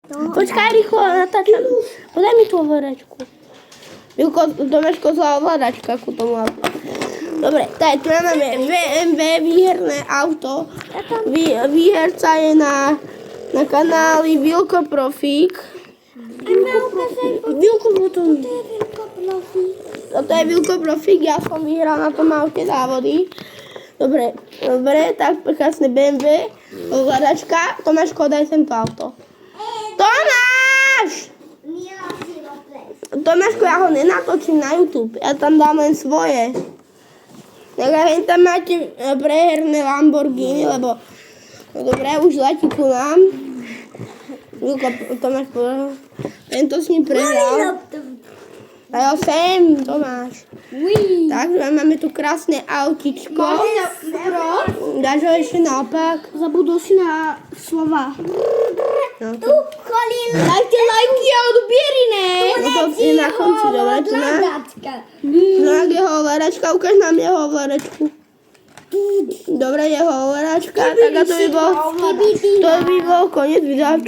Počkaj, rýchlo, natáčam. Podaj mi tú ovládačku. Tomáško, zlá ovládačka ku tomu autu. Dobre, tak tu máme BMW, výherné auto. Výherca je na kanáli Vilko Profík. Vilko potom. Toto je Vilko Profík, ja som vyhral na tom aute závody. Dobre, tak krásne BMW, ovládačka. Tomáško, daj sem to auto. Tomáš! Tomáško, ja ho nenatočím na YouTube, ja tam dám len svoje. Tak aj tam máte preherné Lamborghini, lebo no dobre, už letí ku nám. Tomáš povedal, tento s ním prehral. Dajo sem, Tomáš. Tak, máme tu krásne autičko. Dáš ho ešte naopak. Zabudol si na slova. No. Tu, Colin. Dajte lajky a odbiery, ne? No to je na konci, dobre, tu na. No, jeho ovládačka, ukáž nám jeho ovládačku. Dobre, jeho ovládačka, tak a to by bol koniec videa.